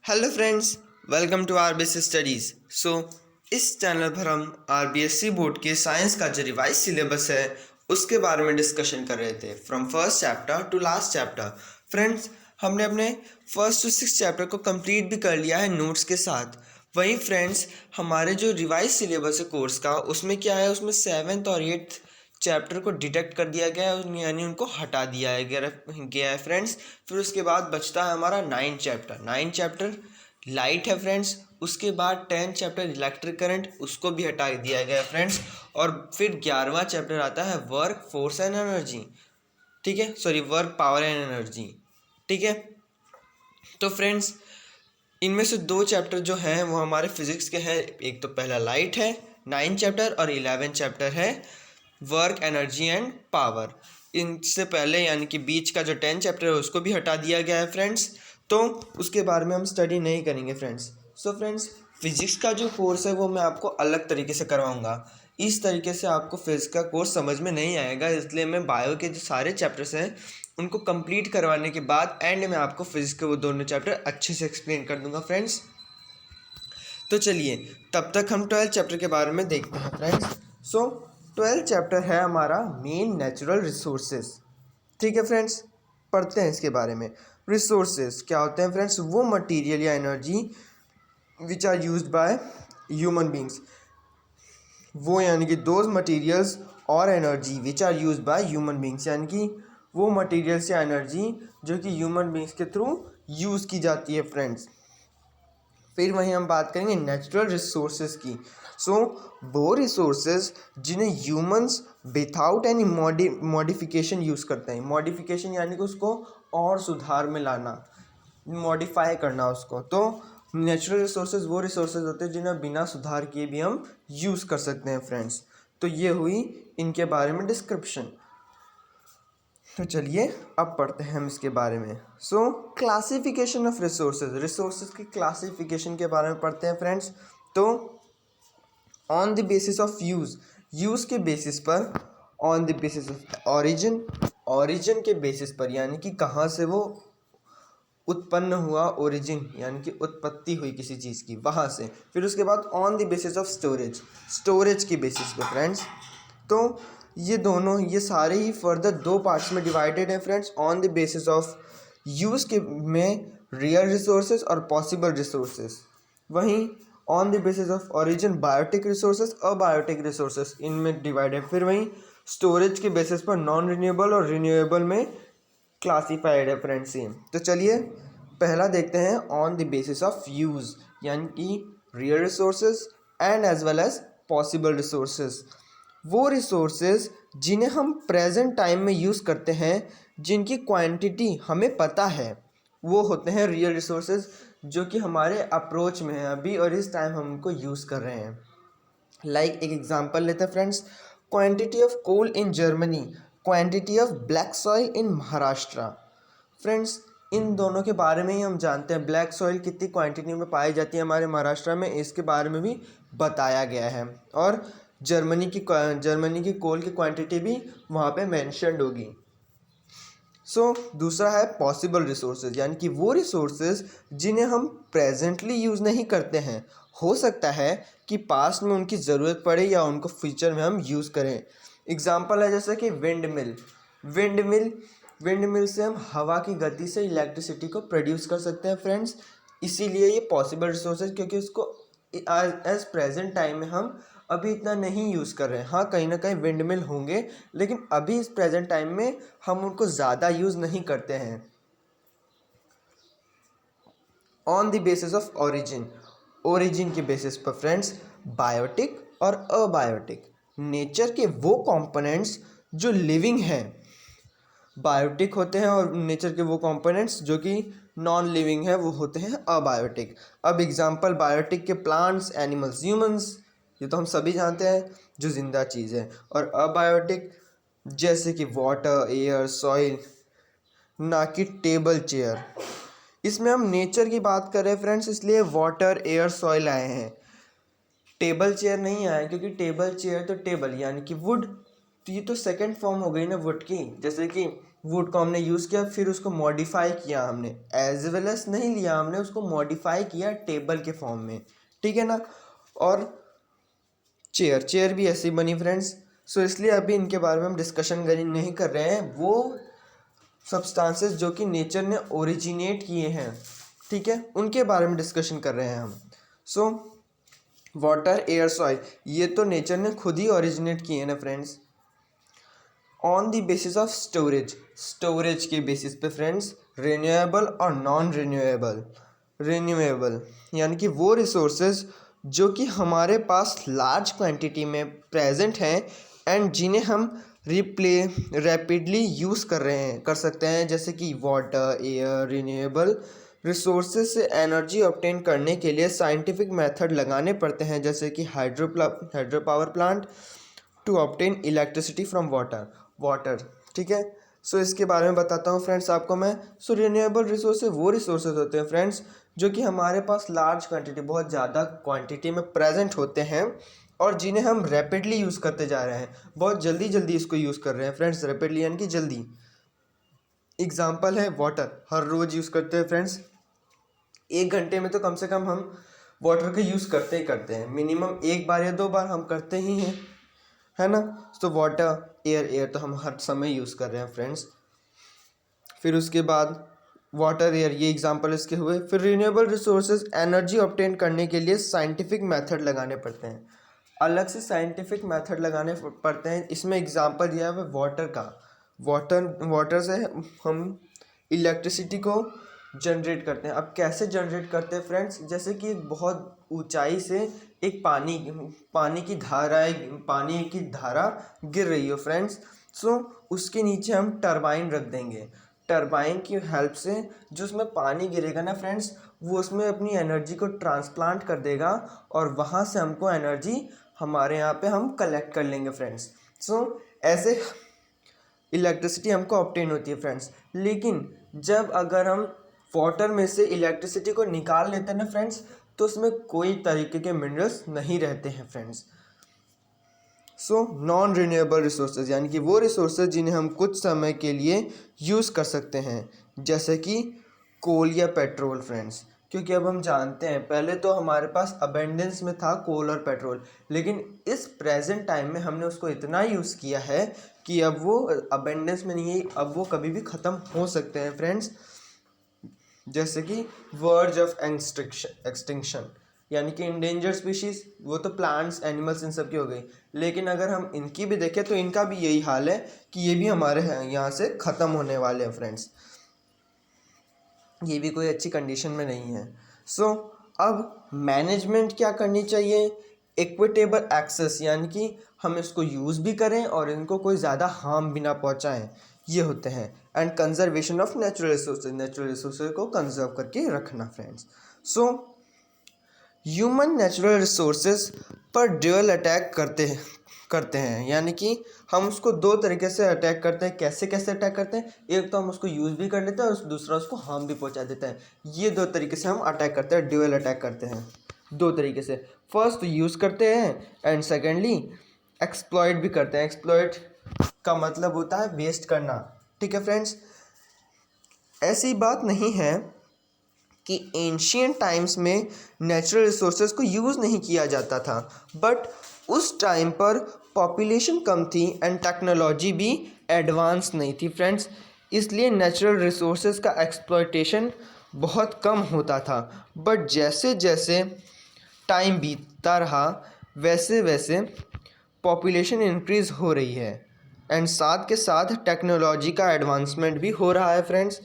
Hello friends, welcome to RBS studies. इस channel पर हम आरबीएससी बोर्ड के साइंस का जो रिवाइज सिलेबस है उसके बारे में डिस्कशन कर रहे थे from first chapter two last chapter. Friends, हमने अपने फर्स्ट टू सिक्स चैप्टर को कंप्लीट भी कर लिया है नोट्स के साथ। वहीं फ्रेंड्स, हमारे जो रिवाइज सिलेबस है कोर्स का उसमें क्या है, उसमें सेवन्थ और एट्थ चैप्टर को डिडक्ट कर दिया गया है, यानी उनको हटा दिया है गया है फ्रेंड्स। फिर उसके बाद बचता है हमारा नाइन चैप्टर लाइट है फ्रेंड्स। उसके बाद 10 चैप्टर इलेक्ट्रिक करंट, उसको भी हटा दिया गया है फ्रेंड्स। और फिर 11वां चैप्टर आता है वर्क फोर्स एंड एनर्जी, ठीक है, sorry work power and energy, ठीक है। तो फ्रेंड्स, इनमें से दो चैप्टर जो हैं वो हमारे फिजिक्स के हैं। एक तो पहला लाइट है 9 चैप्टर, और 11 चैप्टर है वर्क एनर्जी एंड पावर। इनसे पहले यानी कि बीच का जो 10 चैप्टर है उसको भी हटा दिया गया है फ्रेंड्स, तो उसके बारे में हम स्टडी नहीं करेंगे फ्रेंड्स। फ्रेंड्स, फिजिक्स का जो कोर्स है वो मैं आपको अलग तरीके से करवाऊंगा। इस तरीके से आपको फिजिक्स का कोर्स समझ में नहीं आएगा, इसलिए मैं बायो के जो सारे चैप्टर्स हैं उनको कंप्लीट करवाने के बाद एंड में आपको फिजिक्स के वो दोनों चैप्टर अच्छे से एक्सप्लेन कर दूंगा फ्रेंड्स। तो चलिए, तब तक हम 12 चैप्टर के बारे में देखते हैं फ्रेंड्स। 12 चैप्टर है हमारा मेन नेचुरल रिसोर्सेज, ठीक है फ्रेंड्स। पढ़ते हैं इसके बारे में। रिसोर्सेज क्या होते हैं फ्रेंड्स? वो मटेरियल या energy which are used by human beings, वो यानी कि दोज मटेरियल्स और energy which are used by human beings, यानी कि वो मटेरियल्स या एनर्जी जो कि ह्यूमन बींग्स के थ्रू यूज़ की जाती है फ्रेंड्स। फिर वहीं हम बात करेंगे नेचुरल रिसोर्सेज की। वो रिसोर्सेज जिन्हें humans without any modification use करते हैं। मॉडिफिकेशन यानी कि उसको और सुधार में लाना, मॉडिफाई करना उसको। तो नेचुरल रिसोर्सेज वो रिसोर्सेज होते हैं जिन्हें बिना सुधार किए भी हम यूज़ कर सकते हैं फ्रेंड्स। तो ये हुई इनके बारे में डिस्क्रिप्शन। तो चलिए अब पढ़ते हैं हम इसके बारे में। क्लासिफिकेशन ऑफ रिसोर्सेज की क्लासिफिकेशन के बारे में पढ़ते हैं फ्रेंड्स। तो on the basis of use के बेसिस पर, on the basis of origin के बेसिस पर, यानी कि कहाँ से वो उत्पन्न हुआ, ओरिजिन यानी कि उत्पत्ति हुई किसी चीज़ की, वहाँ से। फिर उसके बाद on the basis of storage की बेसिस पे फ्रेंड्स। तो ये सारे ही फर्दर दो पार्ट्स में डिवाइडेड है friends. On the basis of use के में रियल रिसोर्सेज और पॉसिबल रिसोर्सेज, वहीं on the basis of origin biotic resources, abiotic resources, इनमें डिवाइडेड। फिर वहीं स्टोरेज के बेसिस पर नॉन रिन्यूएबल और रिन्यूएबल में क्लासिफाइड है फ्रेंड्स सेम। तो चलिए पहला देखते हैं on the basis of use, यानी कि real resources and as well as possible resources. वो रिसोर्सेज जिन्हें हम प्रेजेंट टाइम में यूज़ करते हैं, जिनकी क्वांटिटी हमें पता है, वो होते हैं रियल रिसोर्सेज, जो कि हमारे अप्रोच में है अभी और इस टाइम हम उनको यूज़ कर रहे हैं। एक एग्जांपल लेते हैं friends. Quantity of coal in Germany, quantity of black soil in Maharashtra. Friends, इन दोनों के बारे में ही हम जानते हैं। ब्लैक सॉइल कितनी क्वांटिटी में पाई जाती है हमारे महाराष्ट्र में, इसके बारे में भी बताया गया है। और जर्मनी की कोल की क्वांटिटी भी वहाँ पे मेंशन्ड होगी। दूसरा है पॉसिबल रिसोर्सेज, यानी कि वो रिसोर्सेज जिन्हें हम प्रेजेंटली यूज़ नहीं करते हैं, हो सकता है कि पास्ट में उनकी ज़रूरत पड़े या उनको फ्यूचर में हम यूज़ करें। एग्जांपल है जैसे कि विंड मिल से हम हवा की गति से इलेक्ट्रिसिटी को प्रोड्यूस कर सकते हैं फ्रेंड्स। इसीलिए ये पॉसिबल रिसोर्सेज, क्योंकि उसको एज प्रेजेंट टाइम में हम अभी इतना नहीं यूज़ कर रहे हैं। हाँ, कहीं ना कहीं विंड मिल होंगे, लेकिन अभी इस प्रेजेंट टाइम में हम उनको ज़्यादा यूज़ नहीं करते हैं। On the basis of origin के बेसिस पर फ्रेंड्स, बायोटिक और अबायोटिक, नेचर के वो कंपोनेंट्स जो लिविंग हैं बायोटिक होते हैं, और नेचर के वो कंपोनेंट्स जो कि नॉन लिविंग है वो होते हैं अबायोटिक। अब एग्जांपल बायोटिक के प्लांट्स, एनिमल्स, ह्यूमंस, ये तो हम सभी जानते हैं जो जिंदा चीज़ है। और अबायोटिक जैसे कि वाटर, एयर, सॉइल, ना कि टेबल चेयर। इसमें हम नेचर की बात कर रहे हैं फ्रेंड्स, इसलिए वाटर, एयर, सॉइल आए हैं, टेबल चेयर नहीं आए, क्योंकि टेबल चेयर तो टेबल यानी कि वुड, तो ये तो सेकंड फॉर्म हो गई ना वुड की। जैसे कि वुड को हमने यूज़ किया, फिर उसको मॉडिफाई किया हमने, एज वेल एज नहीं लिया हमने, उसको मॉडिफाई किया टेबल के फॉर्म में, ठीक है ना। और चेयर भी ऐसी बनी फ्रेंड्स। सो इसलिए अभी इनके बारे में हम डिस्कशन नहीं कर रहे हैं, वो सब्सटेंसेस जो कि नेचर ने ओरिजिनेट किए हैं, ठीक है, उनके बारे में डिस्कशन कर रहे हैं हम। सो वाटर, एयर, सॉइल, ये तो नेचर ने खुद ही ओरिजिनेट किए हैं ना friends. On the basis of storage के बेसिस पे फ्रेंड्स, रिन्यूएबल और नॉन रिन्यूएबल यानी कि वो रिसोर्सेज जो कि हमारे पास लार्ज क्वांटिटी में प्रेजेंट हैं एंड जिन्हें हम रैपिडली यूज़ कर सकते हैं, जैसे कि वाटर, एयर। रिन्यूएबल रिसोर्सेज से एनर्जी ऑब्टेन करने के लिए साइंटिफिक मेथड लगाने पड़ते हैं, जैसे कि hydro power plant to obtain electricity from water, ठीक है। सो इसके बारे में बताता हूँ फ्रेंड्स आपको मैं। सो रिन्यूएबल रिसोर्सेज वो रिसोर्सेज होते हैं फ्रेंड्स जो कि हमारे पास लार्ज क्वांटिटी, बहुत ज़्यादा क्वांटिटी में प्रेजेंट होते हैं और जिन्हें हम रैपिडली यूज़ करते जा रहे हैं, बहुत जल्दी इसको यूज़ कर रहे हैं फ्रेंड्स, रैपिडली यानी कि जल्दी। एग्जाम्पल है वाटर, हर रोज़ यूज़ करते हैं फ्रेंड्स, 1 घंटे में तो कम से कम हम वाटर का यूज़ करते ही करते हैं, मिनिमम 1 बार या 2 बार हम करते ही हैं, है ना। तो वाटर, एयर तो हम हर समय यूज़ कर रहे हैं फ्रेंड्स। फिर उसके बाद वाटर, एयर, ये एग्जांपल इसके हुए। फिर रिन्यूएबल रिसोर्सेज एनर्जी ऑब्टेन करने के लिए साइंटिफिक मेथड लगाने पड़ते हैं, अलग से साइंटिफिक मेथड लगाने पड़ते हैं। इसमें एग्जांपल दिया है वाटर का। वाटर से हम इलेक्ट्रिसिटी को जनरेट करते हैं। अब कैसे जनरेट करते हैं फ्रेंड्स, जैसे कि बहुत ऊंचाई से एक पानी की धारा गिर रही हो फ्रेंड्स। सो उसके नीचे हम टरबाइन रख देंगे। टरबाइन की हेल्प से जो उसमें पानी गिरेगा ना फ्रेंड्स, वो उसमें अपनी एनर्जी को ट्रांसप्लांट कर देगा और वहाँ से हमको एनर्जी हमारे यहाँ पे हम कलेक्ट कर लेंगे फ्रेंड्स। सो ऐसे इलेक्ट्रिसिटी हमको ऑब्टेन होती है फ्रेंड्स। लेकिन जब अगर हम वाटर में से इलेक्ट्रिसिटी को निकाल लेते हैं ना फ्रेंड्स, तो उसमें कोई तरीके के मिनरल्स नहीं रहते हैं friends. So non renewable resources यानी कि वो रिसोर्सेज जिन्हें हम कुछ समय के लिए यूज़ कर सकते हैं, जैसे कि कोल या पेट्रोल फ्रेंड्स। क्योंकि अब हम जानते हैं, पहले तो हमारे पास अबेंडेंस में था कोल और पेट्रोल, लेकिन इस प्रेजेंट टाइम में हमने उसको इतना यूज़ किया है कि अब वो अबेंडेंस में नहीं है, अब वो कभी भी ख़त्म हो सकते हैं फ्रेंड्स। जैसे कि वर्ज ऑफ एक्सटिंक्शन यानी कि इंडेंजर स्पीशीज़, वो तो प्लांट्स, एनिमल्स, इन सब की हो गई। लेकिन अगर हम इनकी भी देखें तो इनका भी यही हाल है कि ये भी हमारे यहाँ से ख़त्म होने वाले हैं फ्रेंड्स। ये भी कोई अच्छी कंडीशन में नहीं है। सो अब मैनेजमेंट क्या करनी चाहिए, इक्विटेबल एक्सेस यानी कि हम इसको यूज़ भी करें और इनको कोई ज़्यादा हार्म भी ना पहुँचाएँ, ये होते हैं। And conservation of natural resources को कंजर्व करके रखना friends. So human natural resources पर ड्यूअल अटैक करते हैं यानी कि हम उसको 2 तरीके से अटैक करते हैं। कैसे अटैक करते हैं, एक तो हम उसको यूज़ भी कर लेते हैं और दूसरा उसको हार्म भी पहुंचा देते हैं। ये 2 तरीके से हम अटैक करते हैं, ड्यूअल अटैक करते हैं 2 तरीके से। फर्स्ट तो यूज़ करते हैं एंड सेकेंडली एक्सप्लॉइट भी करते हैं। एक्सप्लॉइट का मतलब होता है वेस्ट करना, ठीक है फ्रेंड्स। ऐसी बात नहीं है कि एंशियंट टाइम्स में नेचुरल रिसोर्सेज को यूज़ नहीं किया जाता था, बट उस टाइम पर पॉपुलेशन कम थी एंड टेक्नोलॉजी भी एडवांस नहीं थी फ्रेंड्स, इसलिए नेचुरल रिसोर्सेज का एक्सप्लॉयटेशन बहुत कम होता था। बट जैसे जैसे टाइम बीतता रहा वैसे वैसे पॉपुलेशन इंक्रीज़ हो रही है एंड साथ के साथ टेक्नोलॉजी का एडवांसमेंट भी हो रहा है फ्रेंड्स।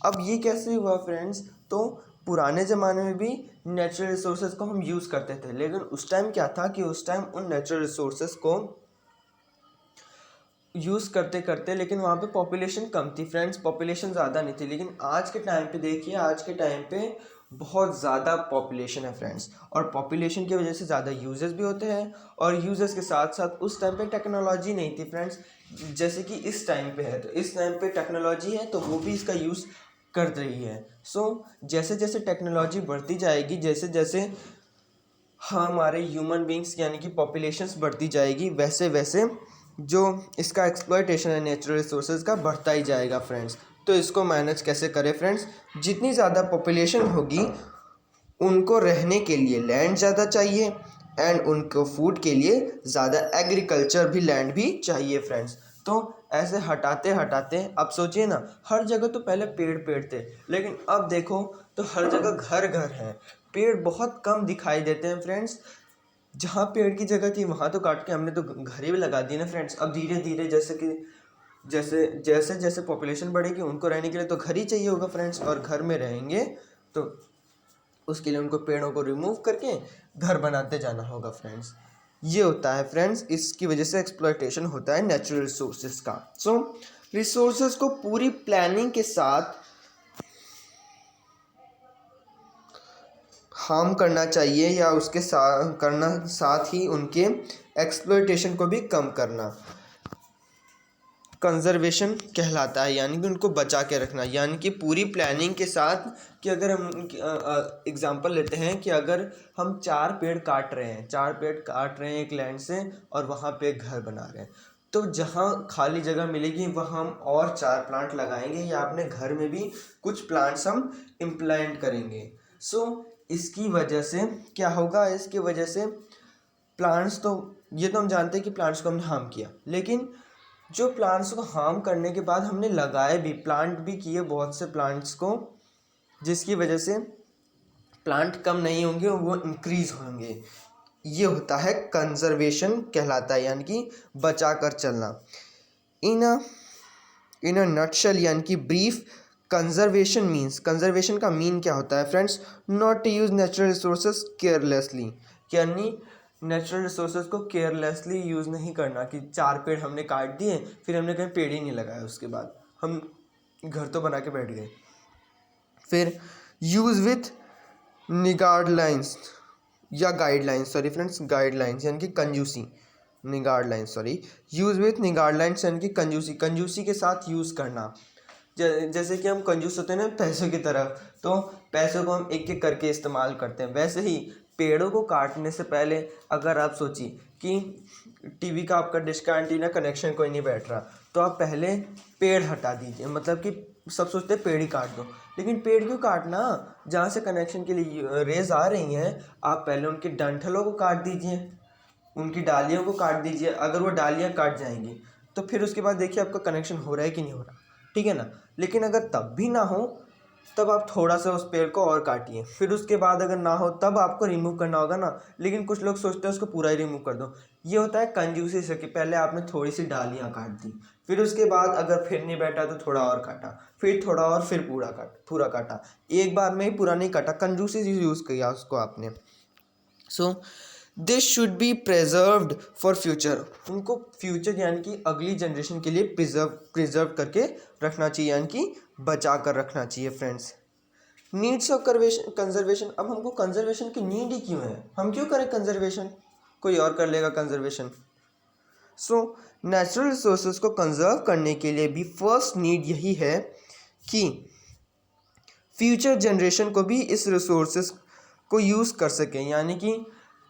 अब ये कैसे हुआ फ्रेंड्स, तो पुराने ज़माने में भी नेचुरल रिसोर्सेज को हम यूज़ करते थे, लेकिन उस टाइम क्या था कि उस टाइम उन नेचुरल रिसोर्सेज को यूज़ करते करते लेकिन वहाँ पे पॉपुलेशन कम थी फ्रेंड्स, पॉपुलेशन ज़्यादा नहीं थी। लेकिन आज के टाइम पे देखिए, आज के टाइम पे बहुत ज़्यादा पॉपुलेशन है फ्रेंड्स, और पॉपुलेशन की वजह से ज़्यादा यूज़र्स भी होते हैं, और यूज़र्स के साथ साथ उस टाइम पे टेक्नोलॉजी नहीं थी फ्रेंड्स जैसे कि इस टाइम पे है। तो इस टाइम पे टेक्नोलॉजी है तो वो भी इसका यूज़ कर रही है। सो जैसे जैसे टेक्नोलॉजी बढ़ती जाएगी, जैसे जैसे हमारे ह्यूमन बींग्स यानी कि पॉपुलेशंस बढ़ती जाएगी, वैसे वैसे जो इसका एक्सप्लॉयटेशन है नेचुरल रिसोर्सेज का बढ़ता ही जाएगा फ्रेंड्स। तो इसको मैनेज कैसे करें फ्रेंड्स? जितनी ज़्यादा पॉपुलेशन होगी उनको रहने के लिए लैंड ज़्यादा चाहिए एंड उनको फूड के लिए ज़्यादा एग्रीकल्चर भी लैंड भी चाहिए फ्रेंड्स। तो ऐसे हटाते हटाते अब सोचिए ना, हर जगह तो पहले पेड़ पेड़ थे, लेकिन अब देखो तो हर जगह घर घर हैं, पेड़ बहुत कम दिखाई देते हैं फ्रेंड्स। जहाँ पेड़ की जगह थी वहाँ तो काट के हमने तो घर ही लगा दिए ना फ्रेंड्स। अब धीरे धीरे जैसे जैसे जैसे पॉपुलेशन बढ़ेगी उनको रहने के लिए तो घर ही चाहिए होगा फ्रेंड्स, और घर में रहेंगे तो उसके लिए उनको पेड़ों को रिमूव करके घर बनाते जाना होगा फ्रेंड्स। ये होता है फ्रेंड्स, इसकी वजह से एक्सप्लॉयटेशन होता है नेचुरल रिसोर्सेज का। सो रिसोर्सेज को पूरी प्लानिंग के साथ हार्म करना चाहिए या उसके साथ ही उनके एक्सप्लॉयटेशन को भी कम करना कंजर्वेशन कहलाता है, यानी कि उनको बचा के रखना, यानी कि पूरी प्लानिंग के साथ। कि अगर हम एग्जांपल लेते हैं कि अगर हम 4 पेड़ काट रहे हैं एक लैंड से और वहाँ पे घर बना रहे हैं, तो जहाँ खाली जगह मिलेगी वहाँ हम और 4 प्लांट लगाएंगे या अपने घर में भी कुछ प्लांट्स हम इम्प्लांट करेंगे। सो इसकी वजह से क्या होगा? इसकी वजह से प्लांट्स तो ये तो हम जानते हैं कि प्लांट्स को हमने हार्म किया, लेकिन जो प्लांट्स को हार्म करने के बाद हमने लगाए भी, प्लांट भी किए बहुत से प्लांट्स को, जिसकी वजह से प्लांट कम नहीं होंगे, वो इंक्रीज होंगे। ये होता है कंजर्वेशन कहलाता है, यानी कि बचा कर चलना। इन अ नटशेल, यानी कि ब्रीफ, कंजर्वेशन का मीन क्या होता है friends? Not to use natural resources carelessly, यानी नेचुरल रिसोर्सेज को केयरलेसली यूज़ नहीं करना कि 4 पेड़ हमने काट दिए फिर हमने कहीं पेड़ ही नहीं लगाया, उसके बाद हम घर तो बना के बैठ गए। फिर यूज़ विथ निगार्डलाइंस या गाइडलाइंस, सॉरी फ्रेंड्स, गाइडलाइंस यानी कि कंजूसी, निगार्डलाइंस सॉरी, यूज़ विथ निगार्डलाइंस यानी कि कंजूसी के साथ यूज़ करना। जैसे कि हम कंजूस होते हैं ना पैसों की तरफ, तो पैसों को हम एक एक करके इस्तेमाल करते हैं, वैसे ही पेड़ों को काटने से पहले अगर आप सोचिए कि टीवी का आपका डिश का एंटीना कनेक्शन कोई नहीं बैठ रहा, तो आप पहले पेड़ हटा दीजिए। मतलब कि सब सोचते हैं पेड़ ही काट दो, लेकिन पेड़ क्यों काटना? जहाँ से कनेक्शन के लिए रेज आ रही हैं, आप पहले उनके डंठलों को काट दीजिए, उनकी डालियों को काट दीजिए। अगर वो डालियाँ काट जाएंगी तो फिर उसके बाद देखिए आपका कनेक्शन हो रहा है कि नहीं हो रहा, ठीक है ना। लेकिन अगर तब भी ना हो तब आप थोड़ा सा उस पेड़ को और काटिए, फिर उसके बाद अगर ना हो तब आपको रिमूव करना होगा ना। लेकिन कुछ लोग सोचते हैं उसको पूरा ही रिमूव कर दो। ये होता है कंजूसी से कि पहले आपने थोड़ी सी डालियाँ काट दी, फिर उसके बाद अगर फिर नहीं बैठा तो थोड़ा और काटा, फिर थोड़ा और, फिर पूरा काटा। एक बार में ही पूरा नहीं काटा, कंजूसी से यूज़ किया उसको आपने। So this should be preserved for future, उनको फ्यूचर यानी कि अगली जनरेशन के लिए प्रिजर्व करके रखना चाहिए, यानी कि बचा कर रखना चाहिए फ्रेंड्स। नीड्स ऑफ कंजर्वेशन, अब हमको कंजर्वेशन की नीड ही क्यों है? हम क्यों करें कंजर्वेशन? कोई और कर लेगा कंजर्वेशन। सो नेचुरल रिसोर्सेज को कंजर्व करने के लिए भी फर्स्ट नीड यही है कि फ्यूचर जनरेशन को भी इस रिसोर्सेज को यूज़ कर सकें। यानी कि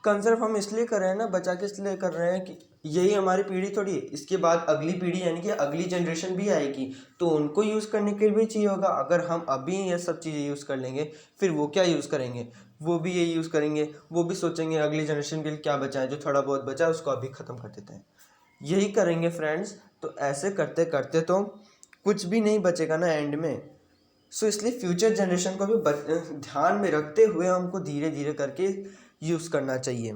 कंजर्व हम इसलिए कर रहे हैं ना, बचा के इसलिए कर रहे हैं कि यही हमारी पीढ़ी थोड़ी है, इसके बाद अगली पीढ़ी यानी कि अगली जनरेशन भी आएगी, तो उनको यूज़ करने के लिए भी चाहिए होगा। अगर हम अभी ये सब चीज़ें यूज़ कर लेंगे फिर वो क्या यूज़ करेंगे? वो भी ये यूज़ करेंगे, वो भी सोचेंगे अगली जनरेशन के लिए क्या बचा है, जो थोड़ा बहुत बचा है उसको अभी ख़त्म कर देते हैं, यही करेंगे फ्रेंड्स। तो ऐसे करते करते तो कुछ भी नहीं बचेगा ना एंड में। सो इसलिए फ्यूचर जनरेशन को भी ध्यान में रखते हुए हमको धीरे धीरे करके यूज़ करना चाहिए।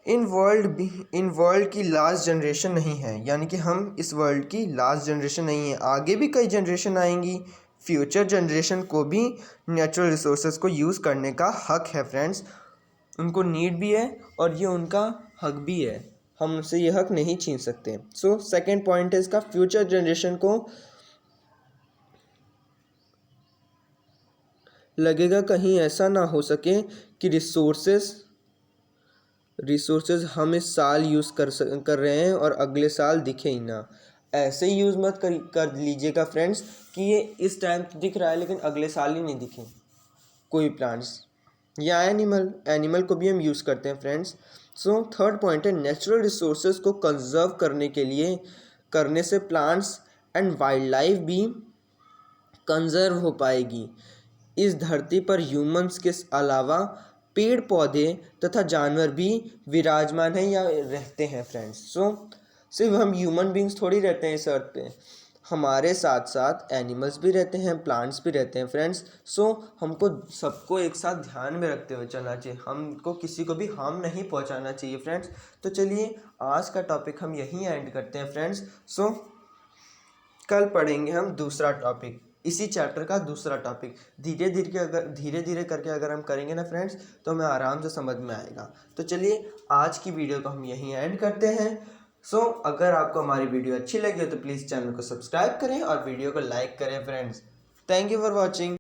इन वर्ल्ड की लास्ट जनरेशन नहीं है, यानी कि हम इस वर्ल्ड की लास्ट जनरेशन नहीं है, आगे भी कई जनरेशन आएंगी। फ्यूचर जनरेशन को भी नेचुरल रिसोर्सेज को यूज़ करने का हक है फ्रेंड्स, उनको नीड भी है और ये उनका हक भी है, हम उनसे ये हक नहीं छीन सकते। सो सेकेंड पॉइंट है इसका, फ्यूचर जनरेशन को लगेगा कहीं ऐसा ना हो सके कि रिसोर्सेज हम इस साल यूज़ कर रहे हैं और अगले साल दिखे ही ना। ऐसे यूज़ मत कर लीजिएगा फ्रेंड्स कि ये इस टाइम दिख रहा है लेकिन अगले साल ही नहीं दिखे कोई प्लांट्स। या एनिमल को भी हम यूज़ करते हैं फ्रेंड्स। सो थर्ड पॉइंट है नेचुरल रिसोर्सेज को कंजर्व करने से प्लांट्स एंड वाइल्ड लाइफ भी कंजर्व हो पाएगी। इस धरती पर ह्यूमंस के अलावा पेड़ पौधे तथा जानवर भी विराजमान हैं या रहते हैं फ्रेंड्स। सिर्फ हम ह्यूमन बींग्स थोड़ी रहते हैं इस अर्थ पे, हमारे साथ साथ एनिमल्स भी रहते हैं, प्लांट्स भी रहते हैं फ्रेंड्स। हमको सबको एक साथ ध्यान में रखते हुए चलना चाहिए, हमको किसी को भी हार्म नहीं पहुंचाना चाहिए फ्रेंड्स। तो चलिए आज का टॉपिक हम यहीं एंड करते हैं फ्रेंड्स। कल पढ़ेंगे हम दूसरा टॉपिक, इसी चैप्टर का दूसरा टॉपिक। धीरे धीरे करके अगर हम करेंगे ना फ्रेंड्स तो हमें आराम से समझ में आएगा। तो चलिए आज की वीडियो को हम यहीं एंड करते हैं। अगर आपको हमारी वीडियो अच्छी लगी हो तो प्लीज़ चैनल को सब्सक्राइब करें और वीडियो को लाइक करें friends. Thank you for watching.